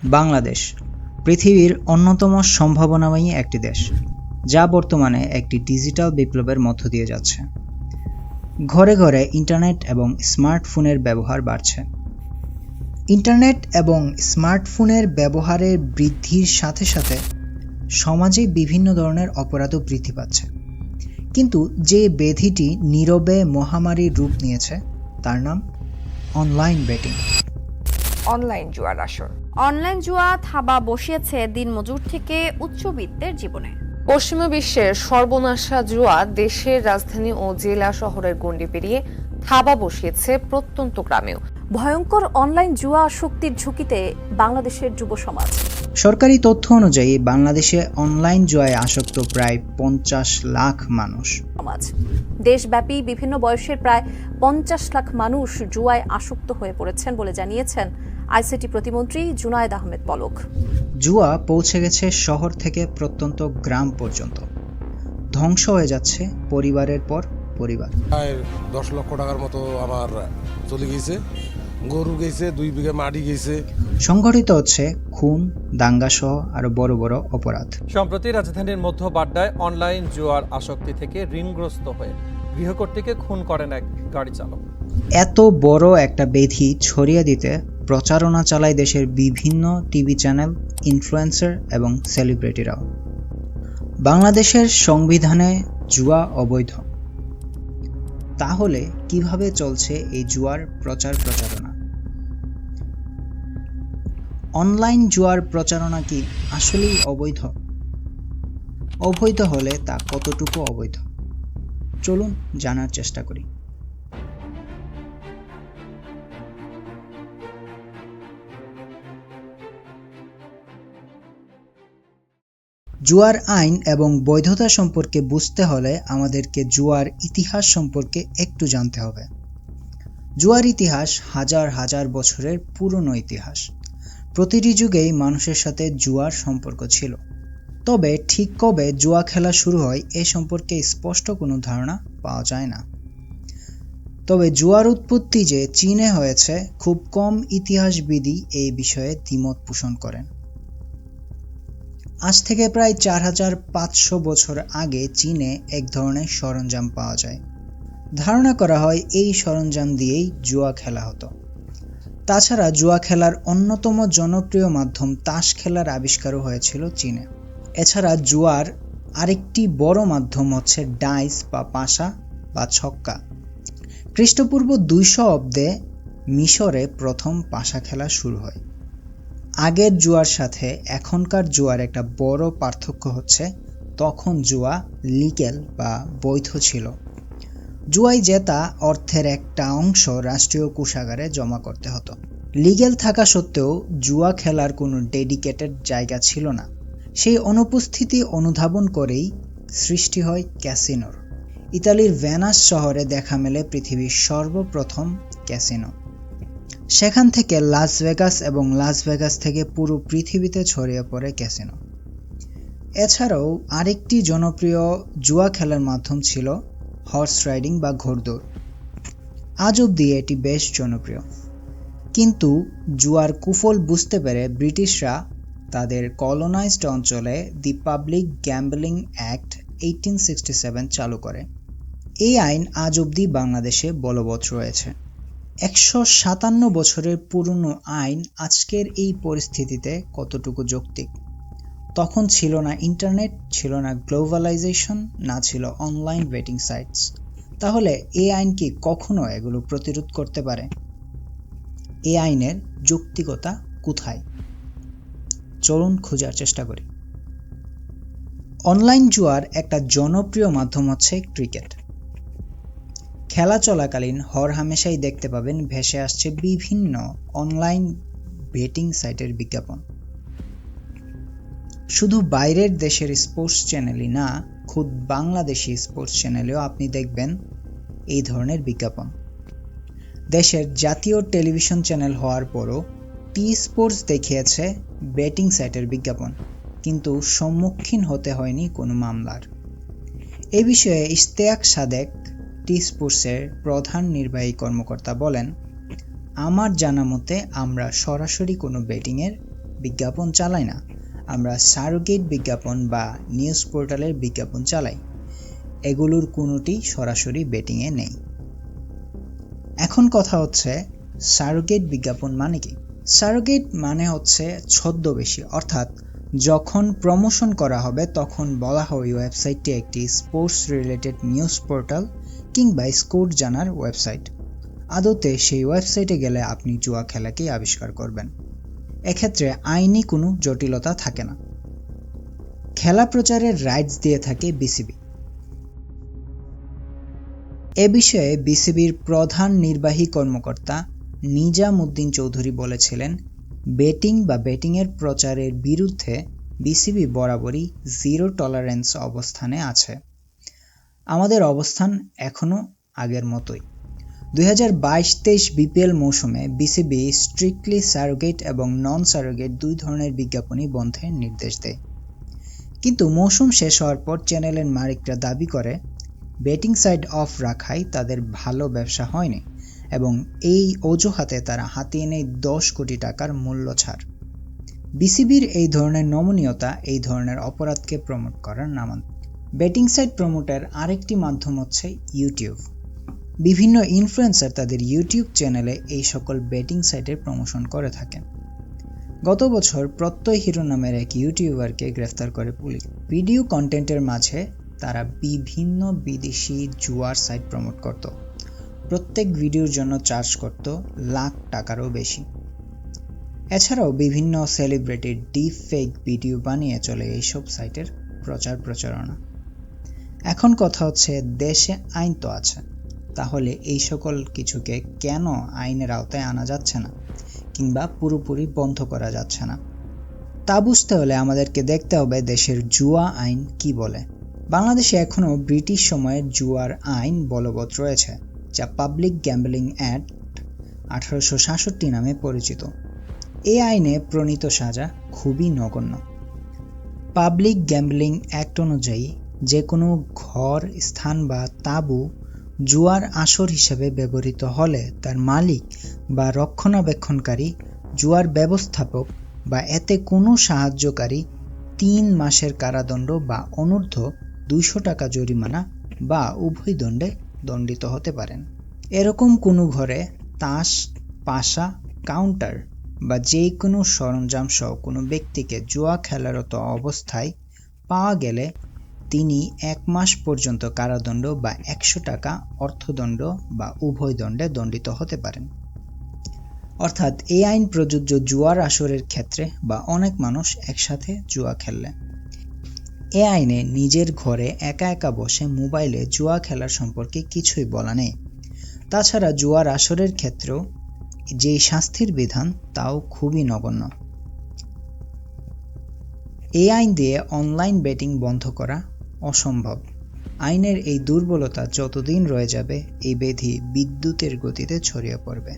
বাংলাদেশ পৃথিবীর অন্যতম সম্ভাবনাময়ী একটি দেশ, যা বর্তমানে একটি ডিজিটাল বিপ্লবের মধ্য দিয়ে যাচ্ছে। ঘরে ঘরে ইন্টারনেট এবং স্মার্টফোনের ব্যবহার বাড়ছে। ইন্টারনেট এবং স্মার্টফোনের ব্যবহারের বৃদ্ধির সাথে সাথে সমাজে বিভিন্ন ধরনের অপরাধও বৃদ্ধি পাচ্ছে। কিন্তু যে ব্যাধিটি নীরবে মহামারীর রূপ নিয়েছে তার নাম অনলাইন বেটিং। অনলাইন জুয়ার আসর। অনলাইন জুয়া থাবা বসিয়েছে দিনমজুর থেকে উচ্চবিত্তের জীবনে। পশ্চিমা বিশ্বের সর্বনাশা জুয়া দেশের রাজধানী ও জেলা শহরের গণ্ডি পেরিয়ে থাবা বসিয়েছে প্রত্যন্ত গ্রামেও। ভয়ঙ্কর অনলাইন জুয়া আসক্তির ঝুঁকিতে বাংলাদেশের যুব সমাজ। সরকারি তথ্য অনুযায়ী বাংলাদেশে অনলাইন জুয়ায় আসক্ত প্রায় 50 লাখ মানুষ। দেশব্যাপী বিভিন্ন বয়সের প্রায় 50 লাখ মানুষ জুয়ায় আসক্ত হয়ে পড়েছেন বলে জানিয়েছেন আইসিটি প্রতিমন্ত্রী জুনায়েদ আহমেদ পলক। জুয়া পৌঁছে গেছে শহর থেকে প্রত্যন্ত গ্রাম পর্যন্ত। ধ্বংস হয়ে যাচ্ছে পরিবারের পর পরিবার। প্রায় 10 লক্ষ টাকার মতো আমার চলে গেছে, গরু গেছে, 2 বিঘা মাটি গেছে। সংঘটিত হচ্ছে খুন, দাঙ্গা সহ আরো বড় বড় অপরাধ। সম্প্রতি রাজধানীর মধ্য বাড্ডায় অনলাইন জুয়ার আসক্তি থেকে ঋণগ্রস্ত হয়ে গৃহকর্ত্রীকে খুন করেন এক গাড়ি চালক। এত বড় একটা ব্যাধি ছড়িয়ে দিতে প্রচারণা চালায় দেশের বিভিন্ন টিভি চ্যানেল, ইনফ্লুয়েন্সার এবং সেলিব্রিটিরাও। বাংলাদেশের সংবিধানে জুয়া অবৈধ। তাহলে কিভাবে চলছে এই জুয়ার প্রচারণা? অনলাইন জুয়ার প্রচারণা কি আসলেই অবৈধ? অবৈধ হলে তা কতটুকু অবৈধ? চলুন জানার চেষ্টা করি। জুয়ার আইন এবং বৈধতা সম্পর্কে বুঝতে হলে আমাদেরকে জুয়ার ইতিহাস সম্পর্কে একটু জানতে হবে। জুয়ার ইতিহাস হাজার হাজার বছরের পুরনো ইতিহাস। প্রতিটি যুগেই মানুষের সাথে জুয়ার সম্পর্ক ছিল। তবে ঠিক কবে জুয়া খেলা শুরু হয় এ সম্পর্কে স্পষ্ট কোনো ধারণা পাওয়া যায় না। তবে জুয়ার উৎপত্তি যে চীনে হয়েছে, খুব কম ইতিহাসবিদই এই বিষয়ে দ্বিমত পোষণ করেন। আজ থেকে প্রায় 4500 বছর আগে চীনে এক ধরনের সরঞ্জাম পাওয়া যায়। ধারণা করা হয় এই সরঞ্জাম দিয়েই জুয়া খেলা হতো। তাছাড়া জুয়া খেলার অন্যতম জনপ্রিয় মাধ্যম তাস খেলার আবিষ্কারও হয়েছিল চীনে। এছাড়া জুয়ার আরেকটি বড় মাধ্যম হচ্ছে ডাইস বা পাশা বা ছক্কা। খ্রিস্টপূর্ব 200 অব্দে মিশরে প্রথম পাশা খেলা শুরু হয়। আগের জুয়ার সাথে এখনকার জুয়ার একটা বড় পার্থক্য হচ্ছে তখন জুয়া লিগ্যাল বা বৈধ ছিল। জুয়ায় জেতা অর্থের একটা অংশ রাষ্ট্রীয় কোষাগারে জমা করতে হতো। লিগ্যাল থাকা সত্ত্বেও জুয়া খেলার কোনো ডেডিকেটেড জায়গা ছিল না। সেই অনুপস্থিতি অনুধাবন করেই সৃষ্টি হয় ক্যাসিনোর। ইতালির ভেনাস শহরে দেখা মেলে পৃথিবীর সর্বপ্রথম ক্যাসিনো। সেখান থেকে লাস ভেগাস এবং লাস ভেগাস থেকে পুরো পৃথিবীতে ছড়িয়ে পড়ে ক্যাসিনো। এছাড়াও আরেকটি জনপ্রিয় জুয়া খেলার মাধ্যম ছিল হর্স রাইডিং বা ঘোড়দৌড়। আজ অবধি এটি বেশ জনপ্রিয়। কিন্তু জুয়ার কুফল বুঝতে পেরে ব্রিটিশরা তাদের কলোনাইজড অঞ্চলে দি পাবলিক গ্যাম্বলিং অ্যাক্ট 1867 চালু করে। এই আইন আজ অবধি বাংলাদেশে বলবৎ রয়েছে। 157 বছরের পুরনো আইন আজকের এই পরিস্থিতিতে কতটুকু যৌক্তিক? তখন ছিল না ইন্টারনেট, ছিল না গ্লোবালাইজেশন, না ছিল অনলাইন বেটিং সাইটস। তাহলে এই আইন কি কখনো এগুলো প্রতিরোধ করতে পারে? এই আইনের যৌক্তিকতা কোথায়? চলুন খোঁজার চেষ্টা করি। অনলাইন জুয়ার একটা জনপ্রিয় মাধ্যম হচ্ছে ক্রিকেট। খেলা চলাকালীন হরহামেশাই দেখতে পাবেন ভেসে আসছে বিভিন্ন অনলাইন বেটিং সাইটের বিজ্ঞাপন। শুধু বাইরের দেশের স্পোর্টস চ্যানেলই না, খুদ বাংলাদেশি স্পোর্টস চ্যানেলেও আপনি দেখবেন এই ধরনের বিজ্ঞাপন। দেশের জাতীয় টেলিভিশন চ্যানেল হওয়ার পরও টি স্পোর্টস দেখিয়েছে বেটিং সাইটের বিজ্ঞাপন, কিন্তু সম্মুখীন হতে হয়নি কোনো মামলার। এ বিষয়ে ইশতিয়াক সাদেক, টি স্পোর্টসের প্রধান নির্বাহী কর্মকর্তা বলেন, আমার জানা মতে আমরা সরাসরি কোনো বেটিংয়ের বিজ্ঞাপন চালাই না, আমরা সারোগেট বিজ্ঞাপন বা নিউজ পোর্টালের বিজ্ঞাপন চালাই। এগুলোর কোনোটি সরাসরি বেটিংয়ে নেই। এখন কথা হচ্ছে সারোগেট বিজ্ঞাপন মানে কি? সারোগেট মানে হচ্ছে ছদ্মবেশী, অর্থাৎ যখন প্রমোশন করা হবে তখন বলা হয় ওয়েবসাইটটি একটি স্পোর্টস রিলেটেড নিউজ পোর্টাল কিংবা স্কোর জানার ওয়েবসাইট। আদতে সেই ওয়েবসাইটে গেলে আপনি জুয়া খেলাকেই আবিষ্কার করবেন। এক্ষেত্রে আইনি কোনো জটিলতা থাকে না। খেলা প্রচারের রাইটস দিয়ে থাকে বিসিবি। এ বিষয়ে বিসিবির প্রধান নির্বাহী কর্মকর্তা নিজামুদ্দিন চৌধুরী বলেছিলেন, বেটিং বা বেটিংয়ের প্রচারের বিরুদ্ধে বিসিবি বরাবরই জিরো টলারেন্স অবস্থানে আছে। আমাদের অবস্থান এখনও আগের মতোই। 2022-23 বিপিএল মৌসুমে বিসিবি স্ট্রিক্টলি সারোগেট এবং নন সারোগেট দুই ধরনের বিজ্ঞাপনই বন্ধের নির্দেশ দেয়। কিন্তু মৌসুম শেষ হওয়ার পর চ্যানেলের মালিকরা দাবি করে বেটিং সাইট অফ রাখায় তাদের ভালো ব্যবসা হয়নি এবং এই অজুহাতে তারা হাতিয়ে নেয় 10 কোটি টাকার মূল্য ছাড়। বিসিবির এই ধরনের নমনীয়তা এই ধরনের অপরাধকে প্রমোট করার নামান্তর। বেটিং সাইট প্রমোটের আরেকটি মাধ্যম হচ্ছে ইউটিউব। বিভিন্ন ইনফ্লুয়েন্সার তাদের ইউটিউব চ্যানেলে এই সকল বেটিং সাইটের প্রমোশন করে থাকেন। গত বছর প্রত্যয় হিরো নামের এক ইউটিউবারকে গ্রেফতার করে পুলিশ। ভিডিও কন্টেন্টের মাঝে তারা বিভিন্ন বিদেশি জুয়ার সাইট প্রমোট করত। প্রত্যেক ভিডিওর জন্য চার্জ করত লাখ টাকারও বেশি। এছাড়াও বিভিন্ন সেলিব্রিটির ডিপ ফেক ভিডিও বানিয়ে চলে এইসব সাইটের প্রচারণা। এখন কথা হচ্ছে, দেশে আইন তো আছে, তাহলে এই সকল কিছুকে কেন আইনের আওতায় আনা যাচ্ছে না কিংবা পুরোপুরি বন্ধ করা যাচ্ছে না? তা বুঝতে হলে আমাদেরকে দেখতে হবে দেশের জুয়া আইন কি বলে। বাংলাদেশে এখনও ব্রিটিশ সময়ের জুয়ার আইন বলবৎ রয়েছে, যা পাবলিক গ্যাম্বলিং অ্যাক্ট 1866 নামে পরিচিত। এই আইনে প্রণীত সাজা খুবই নগণ্য। পাবলিক গ্যাম্বলিং অ্যাক্ট অনুযায়ী যে কোনো ঘর, স্থান বা তাঁবু জুয়ার আসর হিসেবে ব্যবহৃত হলে তার মালিক বা রক্ষণাবেক্ষণকারী, জুয়ার ব্যবস্থাপক বা এতে কোনো সাহায্যকারী 3 মাসের কারাদণ্ড বা অনূর্ধ্ব 200 টাকা জরিমানা বা উভয় দণ্ডে দণ্ডিত হতে পারেন। এরকম কোনো ঘরে তাস, পাশা, কাউন্টার বা যে কোনো সরঞ্জাম সহ কোনো ব্যক্তিকে জুয়া খেলারত অবস্থায় পাওয়া গেলে তিনি 1 মাস পর্যন্ত কারাদণ্ড বা 100 টাকা অর্থদণ্ড বা উভয় দণ্ডে দণ্ডিত হতে পারেন। অর্থাৎ এই আইন প্রযোজ্য জুয়ার আসরের ক্ষেত্রে বা অনেক মানুষ একসাথে জুয়া খেললে। এ আইনে নিজের ঘরে একা একা বসে মোবাইলে জুয়া খেলার সম্পর্কে কিছুই বলা নেই। তাছাড়া জুয়ার আসরের ক্ষেত্রেও যেই শাস্তির বিধান তাও খুবই নগণ্য। এই আইন দিয়ে অনলাইন বেটিং বন্ধ করা অসম্ভব। আইনের এই দুর্বলতা যতদিন রয়ে যাবে, এই ব্যাধি বিদ্যুতের গতিতে ছড়িয়ে পড়বে।